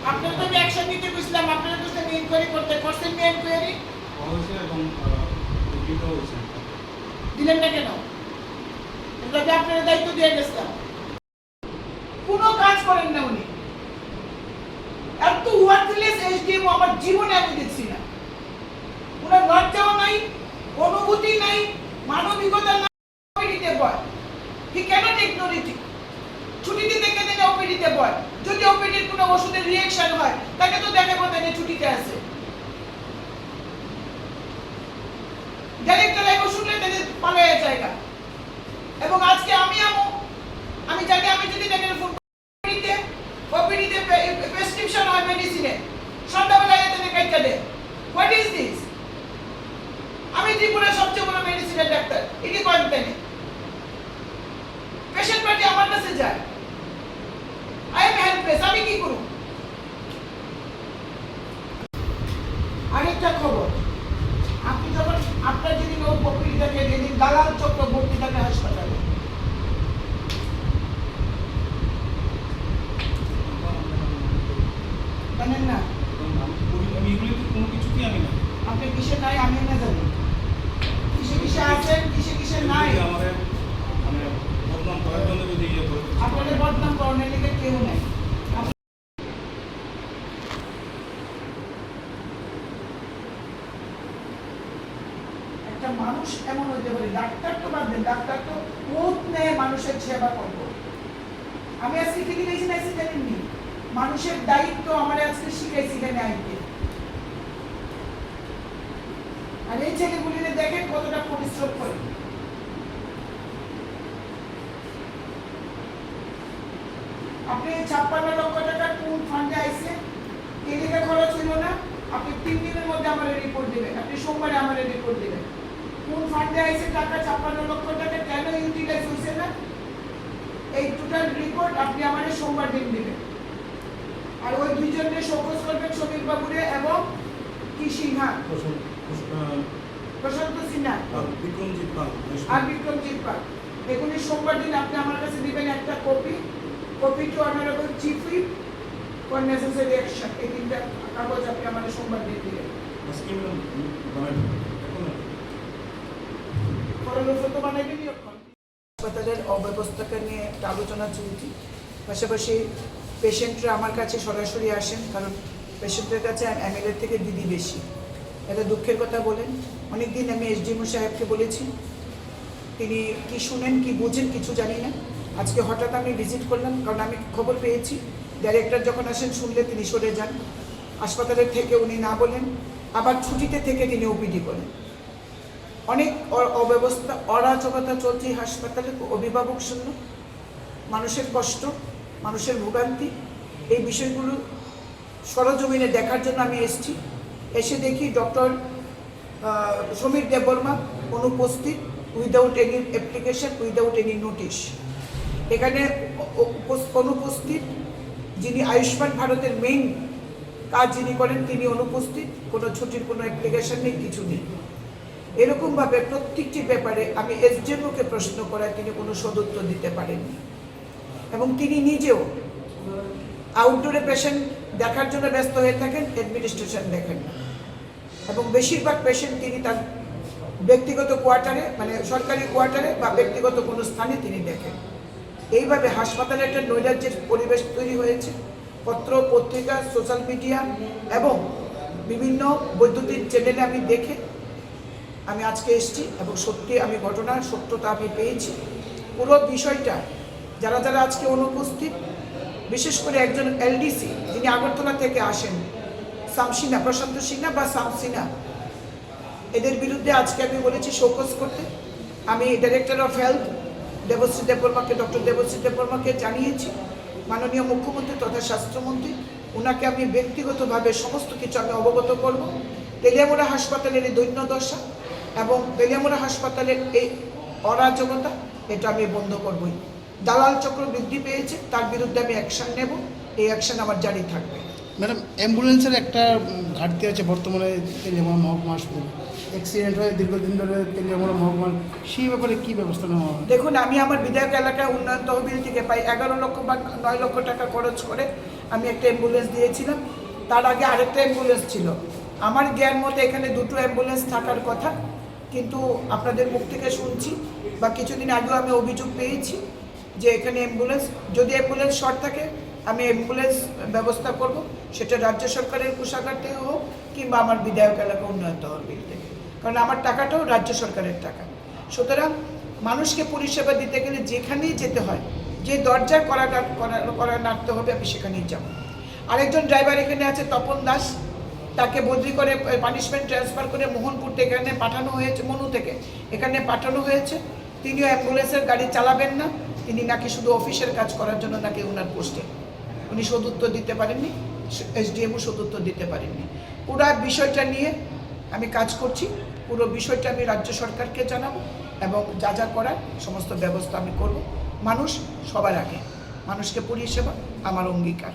আপনারা তো অ্যাকশন নিতে বুঝলাম, আপনারা তো ইনকোয়ারি করতে করছেন, ইনকোয়ারি এবং দিলেন না কেন? এটা আপনারা দায়িত্ব দিয়ে গেছিলাম, কোনো কাজ করেন না উনি। এত ওয়ার্থলেস এসডিএম আমার জীবনে আমি দেখছি না। ওনার লজ্জাও নাই, অনুভূতি নাই, মানবিকতা নাই। ওপিডিতে বয়, হি ক্যানট ইগনোর ইট। ছুটিতে দেখে দেখে ওপিডিতে বয়, যদি ওপিডির কোনো ওষুধের রিঅ্যাকশন হয় তাকে তো দেখাবো তাকে ছুটিতে আছে। ডাইরেক্টর এগো শুনলে তাদের পালায় জায়গা। এবং আজকে আমি জানি, আমি যদি দেখেন ফোন ওপিডিতে প্রেসক্রিপশন হয় মেডিসিনে, সন্ধ্যাবেলায় তাদের কাইটা দেয়। What is this? আমি ত্রিপুরার সবচেয়ে বড় মেডিসিনের ডাক্তার, এটি করেন তাই পেশেন্ট পার্টি আমার কাছে যায়, আই এম হেল্পলেস, আমি কি করব? আরেকটা খবর, আপনি যখন আপনার যদি ওপিডিটাকে যেদিন দালাল চক্র ভর্তি থাকে হাসপাতালে, জানেন না আপনি কিসে নাই আমি না জানি, কিসে কিসে আছেন, কিসে কিসে নাই। আপনাদের বদনাম করণের লিগে কেউ নাই। একটা মানুষ এমন হইতে পারে, ডাক্তার তো বাদ দেন, ডাক্তার তো বহুত নেয় মানুষের সেবা করবো। আমি আজকে কি লিখেছি না জানেননি, মানুষের দায়িত্ব আমার আজকে শিখাইছিলেন আইনকে। আর এই ছেলেগুলিকে দেখেন কতটা পরিশ্রম করে। আপনি 56 লক্ষ টাকা কোন ফান্ডে আইছে, এদিকে খরচ হইল না, আপনি 3 দিনের মধ্যে আমার রিপোর্ট দিবেন, আপনি সোমবারে আমার রিপোর্ট দিবেন। কোন ফান্ডে আইছে টাকা 56 লক্ষ টাকা, কেন ইউটিলাইজ হইছে না, এই টোটাল রিপোর্ট আপনি আমার সোমবার দিন দিবেন। আর ওই দুইজনের শোকজ করবেন, সমীর বাবুরে এবং কি সিনহা, প্রশান্ত সিনহা আর বিক্রমজিৎ পাল। এগুলি সোমবার দিন আপনি আমার কাছে দিবেন একটা copy to honourable chief whip for necessary action. এই তিনটা কাগজ আপনি আমাদের সোমবার দিয়ে দিবেন। হাসপাতালের অব্যবস্থাকে নিয়ে একটা আলোচনা চলছে। পাশাপাশি পেশেন্টরা আমার কাছে সরাসরি আসেন, কারণ পেশেন্টের কাছে এমএলএর থেকে দিদি বেশি। এটা দুঃখের কথা বলেন। অনেকদিন আমি এসডিএমও সাহেবকে বলেছি, তিনি কি শুনেন কি বুঝেন কিছু জানি না। আজকে হঠাৎ আমি ভিজিট করলাম, কারণ আমি খবর পেয়েছি ডাইরেক্টর যখন আসেন শুনলে তিনি সরে যান। হাসপাতালের থেকে উনি না বলেন, আবার ছুটিতে থেকে তিনি ওপিডি করেন। অনেক অব্যবস্থা, অরাজকতা চলছে হাসপাতালে, অভিভাবক শূন্য, মানুষের কষ্ট, মানুষের ভোগান্তি, এই বিষয়গুলো সরজমিনে দেখার জন্য আমি এসেছি। এসে দেখি ডক্টর সমীর দেববর্মা অনুপস্থিত, without any application, without any notice. এখানে অনুপস্থিত যিনি আয়ুষ্মান ভারতের মেইন কাজ যিনি করেন তিনি অনুপস্থিত, কোনো ছুটির কোনো অ্যাপ্লিকেশন নেই, কিছু নেই। এরকমভাবে প্রত্যেকটি ব্যাপারে আমি এসডিএমওকে প্রশ্ন করায় তিনি কোনো সদুত্তর দিতে পারেননি। এবং তিনি নিজেও আউটডোরে পেশেন্ট দেখার জন্য ব্যস্ত হয়ে থাকেন, অ্যাডমিনিস্ট্রেশন দেখেন না। এবং বেশিরভাগ পেশেন্ট তিনি তার ব্যক্তিগত কোয়ার্টারে, মানে সরকারি কোয়ার্টারে বা ব্যক্তিগত কোনো স্থানে তিনি দেখেন। এইভাবে হাসপাতালে একটা নৈরাজ্যের পরিবেশ তৈরি হয়েছে। পত্র পত্রিকা, সোশ্যাল মিডিয়া এবং বিভিন্ন বৈদ্যুতিক চ্যানেলে আমি দেখে আমি আজকে এসেছি, এবং সত্যি আমি ঘটনার সত্যতা আমি পেয়েছি। পুরো বিষয়টা যারা যারা আজকে অনুপস্থিত, বিশেষ করে একজন এলডিসি যিনি আগরতলা থেকে আসেন, শামসিনা, প্রশান্ত সিনহা বা শামসিনা, এদের বিরুদ্ধে আজকে আমি বলেছি শোকজ করতে। আমি ডাইরেক্টর অফ হেলথ দেবশ্রী দেববর্মাকে, ডক্টর দেবশ্রী দেববর্মাকে জানিয়েছি, মাননীয় মুখ্যমন্ত্রী তথা স্বাস্থ্যমন্ত্রী, ওনাকে আমি ব্যক্তিগতভাবে সমস্ত কিছু আমি অবগত করব। তেলিয়ামুড়া হাসপাতালের এই দৈন্য দশা এবং তেলিয়ামুড়া হাসপাতালের এই অরাজকতা, এটা আমি বন্ধ করবই। দালাল চক্র বৃদ্ধি পেয়েছে, তার বিরুদ্ধে আমি অ্যাকশন নেব, এই অ্যাকশন আমার জারি থাকবে। ম্যাডাম, অ্যাম্বুলেন্সের একটা ঘাটতি আছে বর্তমানে তেলিয়ামুড়া মহকুমা হাসপাতালে, অ্যাক্সিডেন্ট হয়ে দীর্ঘদিন ধরে তেলিয়ামুড়া মহকুমার, সেই ব্যাপারে কী ব্যবস্থা নেওয়া হবে? দেখুন, আমি আমার বিধায়ক এলাকায় উন্নয়ন তহবিল থেকে পাই 11 লক্ষ বা 9 লক্ষ টাকা খরচ করে আমি একটা অ্যাম্বুলেন্স দিয়েছিলাম, তার আগে আরেকটা অ্যাম্বুলেন্স ছিল। আমার জ্ঞান মতে এখানে দুটো অ্যাম্বুলেন্স থাকার কথা, কিন্তু আপনাদের মুখ থেকে শুনছি বা কিছুদিন আগেও আমি অভিযোগ পেয়েছি যে এখানে অ্যাম্বুলেন্স, যদি অ্যাম্বুলেন্স শর্ট থাকে আমি অ্যাম্বুলেন্স ব্যবস্থা করব, সেটা রাজ্য সরকারের কোষাগার থেকে হোক কিংবা আমার বিধায়ক এলাকা উন্নয়ন তহবিল থেকে, কারণ আমার টাকাটাও রাজ্য সরকারের টাকা। সুতরাং মানুষকে পরিষেবা দিতে গেলে যেখানেই যেতে হয়, যে দরজায় করা নাড়তে হবে আমি সেখানেই যাব। আরেকজন ড্রাইভার এখানে আছে তপন দাস, তাকে বদলি করে পানিশমেন্ট ট্রান্সফার করে মোহনপুর থেকে এখানে পাঠানো হয়েছে, মনু থেকে এখানে পাঠানো হয়েছে। তিনিও অ্যাম্বুলেন্সের গাড়ি চালাবেন না, তিনি নাকি শুধু অফিসের কাজ করার জন্য নাকি ওনার পোস্টে, উনি সদুত্তর দিতে পারেননি, এসডিএমও সদুত্তর দিতে পারেননি। পুরো বিষয়টা নিয়ে আমি কাজ করছি, পুরো বিষয়টা আমি রাজ্য সরকারকে জানাবো এবং যা যা করার সমস্ত ব্যবস্থা আমি করব। মানুষ সবার আগে, মানুষকে পরিষেবা আমার অঙ্গীকার।